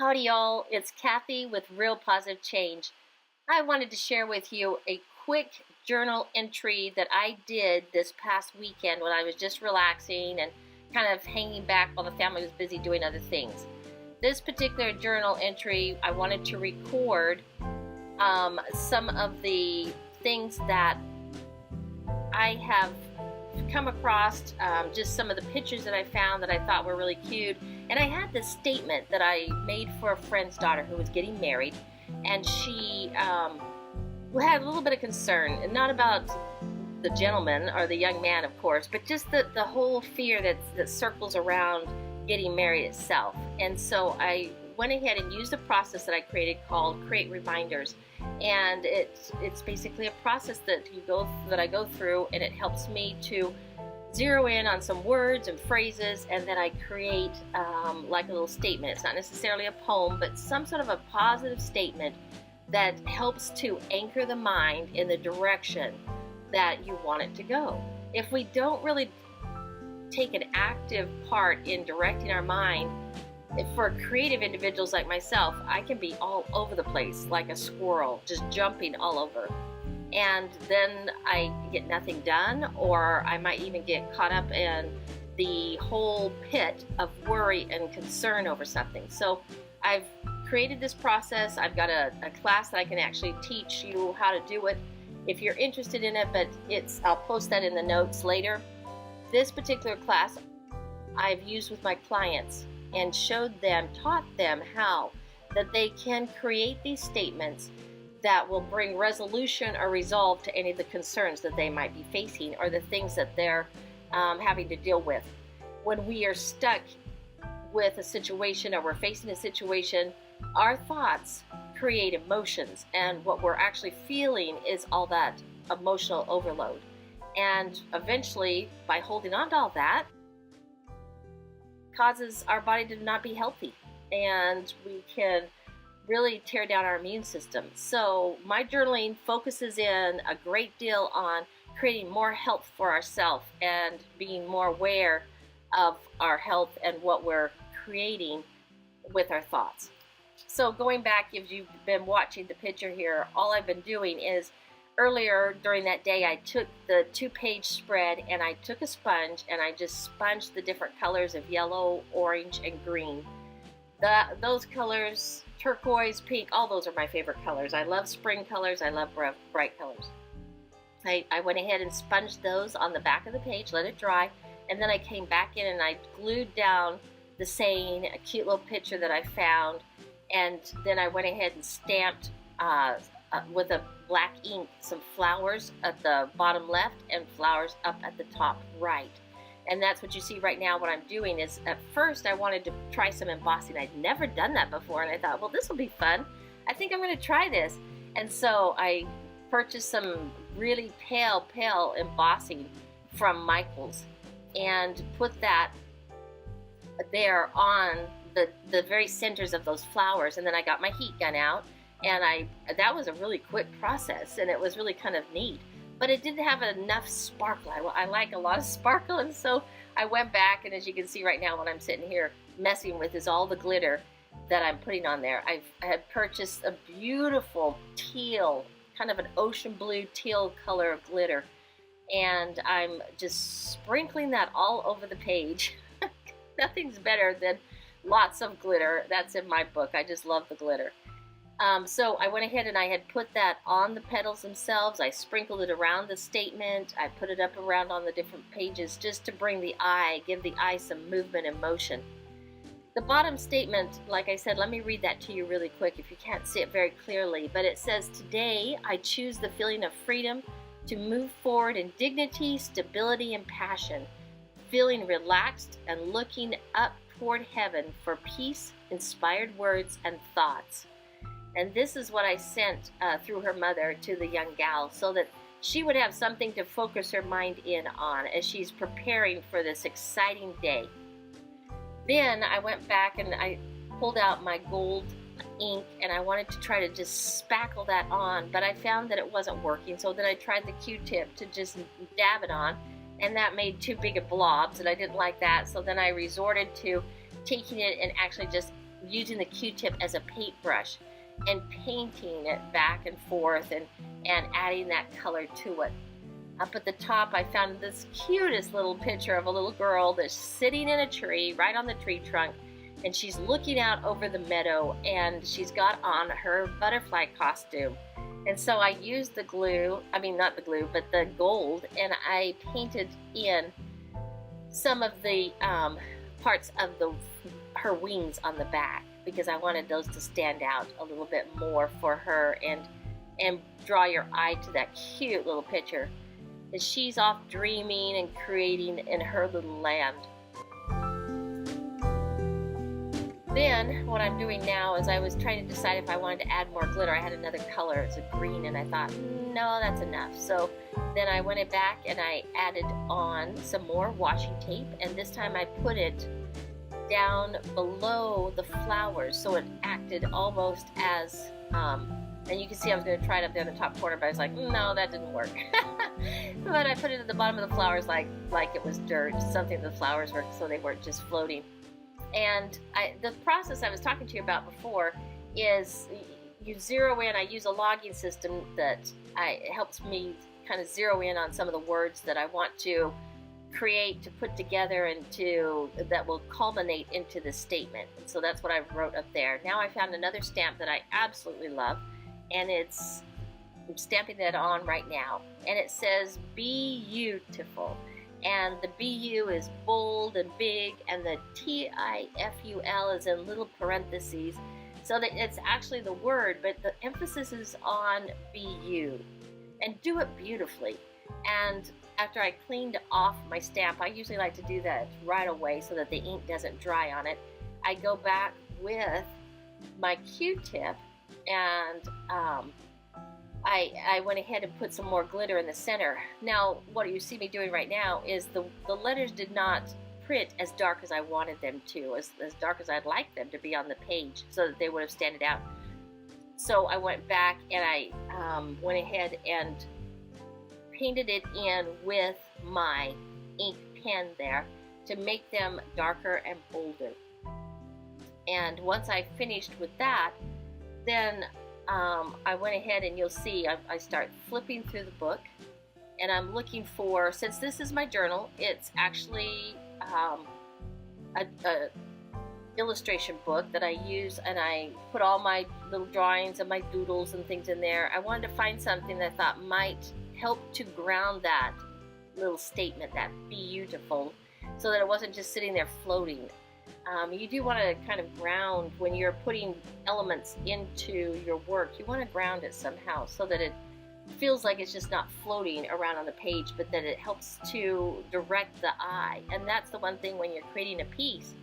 Howdy y'all, it's Kathy with Real Positive Change. I wanted to share with you a quick journal entry that I did this past weekend when I was just relaxing and kind of hanging back while the family was busy doing other things. This particular journal entry, I wanted to record some of the things that I have come across, just some of the pictures that I found that I thought were really cute. And I had this statement that I made for a friend's daughter who was getting married, and she had a little bit of concern, and not about the gentleman or the young man, of course, but just the whole fear that circles around getting married itself. And so I went ahead and used a process that I created called Cre8 Reminders, and it's basically a process that I go through, and it helps me to zero in on some words and phrases, and then I create like a little statement. It's not necessarily a poem, but some sort of a positive statement that helps to anchor the mind in the direction that you want it to go. If we don't really take an active part in directing our mind, for creative individuals like myself, I can be all over the place like a squirrel, just jumping all over. And then I get nothing done, or I might even get caught up in the whole pit of worry and concern over something. So I've created this process. I've got a class that I can actually teach you how to do it if you're interested in it, but I'll post that in the notes later. This particular class I've used with my clients and taught them how that they can create these statements that will bring resolution or resolve to any of the concerns that they might be facing or the things that they're having to deal with. When we are stuck with a situation or we're facing a situation, our thoughts create emotions, and what we're actually feeling is all that emotional overload. And eventually, by holding on to all that, causes our body to not be healthy, and we can really tear down our immune system. So my journaling focuses in a great deal on creating more health for ourselves and being more aware of our health and what we're creating with our thoughts. So going back, if you've been watching the picture here, all I've been doing is earlier during that day, I took the 2-page spread and I took a sponge and I just sponged the different colors of yellow, orange, and green. Those colors, turquoise, pink, all those are my favorite colors. I love spring colors. I love bright colors. I went ahead and sponged those on the back of the page, let it dry, and then I came back in and I glued down the saying, a cute little picture that I found, and then I went ahead and stamped with a black ink some flowers at the bottom left and flowers up at the top right. And that's what you see right now. What I'm doing is, at first I wanted to try some embossing. I'd never done that before, and I thought, well, this will be fun. I think I'm going to try this. And so I purchased some really pale embossing from Michael's and put that there on the very centers of those flowers. And then I got my heat gun out, and that was a really quick process, and it was really kind of neat. But it didn't have enough sparkle. I like a lot of sparkle, and so I went back, and as you can see right now when I'm sitting here messing with is all the glitter that I'm putting on there. I had purchased a beautiful teal, kind of an ocean blue teal color of glitter, and I'm just sprinkling that all over the page. Nothing's better than lots of glitter. That's in my book. I just love the glitter. So I went ahead and I had put that on the petals themselves. I sprinkled it around the statement. I put it up around on the different pages just to give the eye some movement and motion. The bottom statement, like I said, let me read that to you really quick if you can't see it very clearly, but it says, "Today I choose the feeling of freedom to move forward in dignity, stability, and passion, feeling relaxed and looking up toward heaven for peace, inspired words, and thoughts." And this is what I sent through her mother to the young gal, so that she would have something to focus her mind in on as she's preparing for this exciting day. Then I went back and I pulled out my gold ink, and I wanted to try to just spackle that on, but I found that it wasn't working. So then I tried the Q-tip to just dab it on, and that made too big of blobs, and I didn't like that. So then I resorted to taking it and actually just using the Q-tip as a paintbrush and painting it back and forth and adding that color to it. Up at the top, I found this cutest little picture of a little girl that's sitting in a tree, right on the tree trunk, and she's looking out over the meadow, and she's got on her butterfly costume. And so I used the glue, I mean not the glue, but the gold, and I painted in some of the parts of her wings on the back, because I wanted those to stand out a little bit more for her and draw your eye to that cute little picture. And she's off dreaming and creating in her little land. Then what I'm doing now is I was trying to decide if I wanted to add more glitter. I had another color, it's a green, and I thought, no, that's enough. So then I went back and I added on some more washi tape, and this time I put it down below the flowers, so it acted almost as, and you can see I was going to try it up there in the top corner, but I was like, no, that didn't work. But I put it at the bottom of the flowers like it was dirt, something the flowers were, so they weren't just floating. And the process I was talking to you about before is you zero in. I use a logging system that helps me kind of zero in on some of the words that I want to create, to put together, and that will culminate into the statement. And so that's what I wrote up there. Now I found another stamp that I absolutely love, and I'm stamping that on right now, and it says "Be Beautiful." And the BU is bold and big, and the TIFUL is in little parentheses, so that it's actually the word, but the emphasis is on BU. And do it beautifully. And after I cleaned off my stamp, I usually like to do that right away so that the ink doesn't dry on it. I go back with my Q-tip, and I went ahead and put some more glitter in the center. Now, what you see me doing right now is the letters did not print as dark as I wanted them to, as dark as I'd like them to be on the page, so that they would have stood out. So I went back and I went ahead and painted it in with my ink pen there to make them darker and bolder. And once I finished with that, then I went ahead, and you'll see I start flipping through the book, and I'm looking for, since this is my journal, it's actually a illustration book that I use, and I put all my little drawings and my doodles and things in there. I wanted to find something that I thought might help to ground that little statement, that beautiful, so that it wasn't just sitting there floating. You do want to kind of ground when you're putting elements into your work. You want to ground it somehow so that it feels like it's just not floating around on the page, but that it helps to direct the eye. And that's the one thing when you're creating a piece,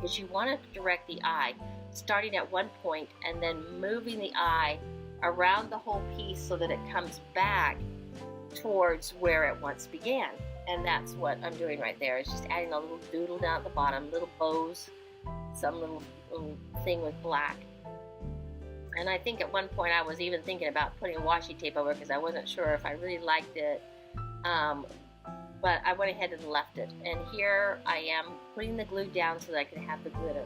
is you want to direct the eye, starting at one point and then moving the eye around the whole piece so that it comes back towards where it once began. And that's what I'm doing right there. It's just adding a little doodle down at the bottom, little bows, some little thing with black. And I think at one point I was even thinking about putting washi tape over, because I wasn't sure if I really liked it. But I went ahead and left it. And here I am putting the glue down so that I can have the glitter.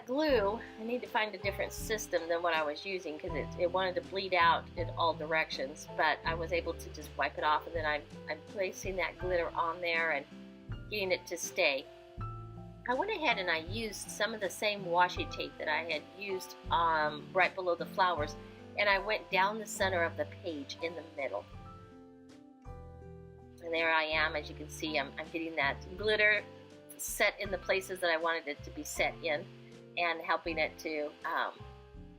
Glue, I need to find a different system than what I was using, because it wanted to bleed out in all directions, but I was able to just wipe it off, and then I'm placing that glitter on there and getting it to stay. I went ahead and I used some of the same washi tape that I had used right below the flowers, and I went down the center of the page in the middle. And there I am. As you can see, I'm getting that glitter set in the places that I wanted it to be set in, and helping it to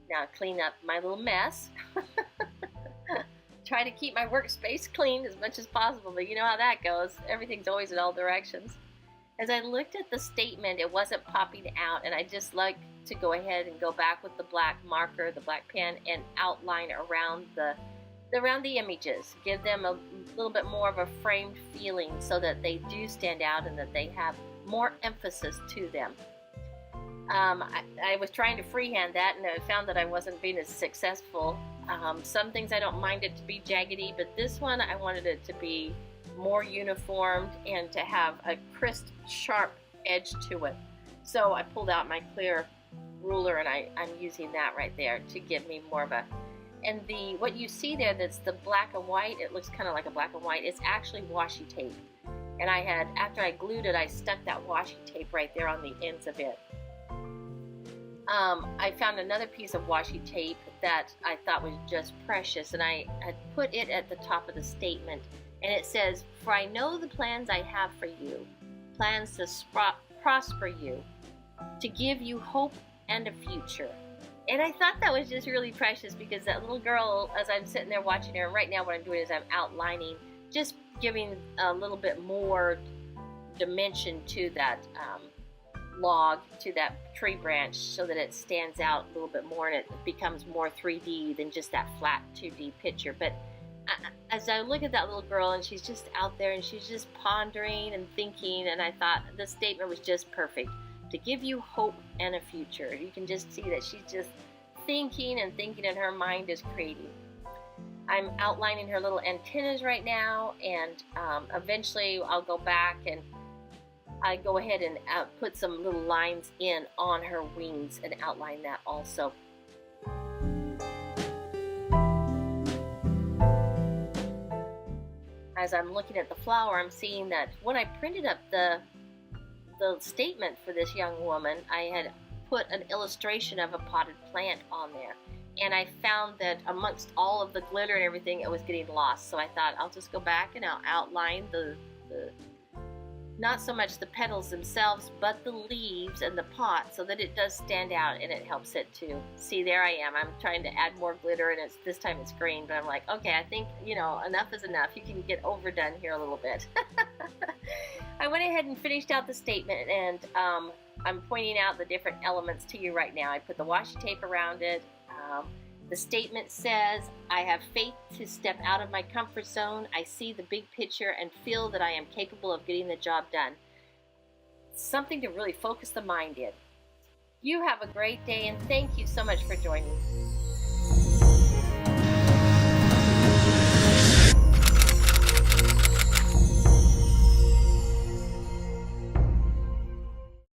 now clean up my little mess. Try to keep my workspace clean as much as possible, but you know how that goes. Everything's always in all directions. As I looked at the statement, it wasn't popping out, and I just like to go ahead and go back with the black marker, the black pen, and outline around the images. Give them a little bit more of a framed feeling so that they do stand out and that they have more emphasis to them. I was trying to freehand that, and I found that I wasn't being as successful Some things I don't mind it to be jaggedy, but this one I wanted it to be more uniformed and to have a crisp, sharp edge to it. So I pulled out my clear ruler and I'm using that right there to give me more of a, and what you see there that's the black and white, it looks kind of like a black and white, it's actually washi tape. And after I glued it, I stuck that washi tape right there on the ends of it. I found another piece of washi tape that I thought was just precious, and I had put it at the top of the statement, and it says, "For I know the plans I have for you, plans to prosper you, to give you hope and a future." And I thought that was just really precious, because that little girl, as I'm sitting there watching her, and right now what I'm doing is I'm outlining, just giving a little bit more dimension to that log, to that tree branch, so that it stands out a little bit more and it becomes more 3D than just that flat 2D picture. But as I look at that little girl, and she's just out there and she's just pondering and thinking, and I thought the statement was just perfect. To give you hope and a future. You can just see that she's just thinking and thinking, and her mind is creating. I'm outlining her little antennas right now, and eventually I'll go back and I go ahead and put some little lines in on her wings and outline that also. As I'm looking at the flower, I'm seeing that when I printed up the statement for this young woman, I had put an illustration of a potted plant on there, and I found that amongst all of the glitter and everything, it was getting lost. So I thought I'll just go back and I'll outline the not so much the petals themselves, but the leaves and the pot, so that it does stand out and it helps it to see. There I am. I'm trying to add more glitter, and this time it's green, but I'm like, okay, I think, enough is enough. You can get overdone here a little bit. I went ahead and finished out the statement, and I'm pointing out the different elements to you right now. I put the washi tape around it. The statement says, "I have faith to step out of my comfort zone. I see the big picture and feel that I am capable of getting the job done." Something to really focus the mind in. You have a great day, and thank you so much for joining.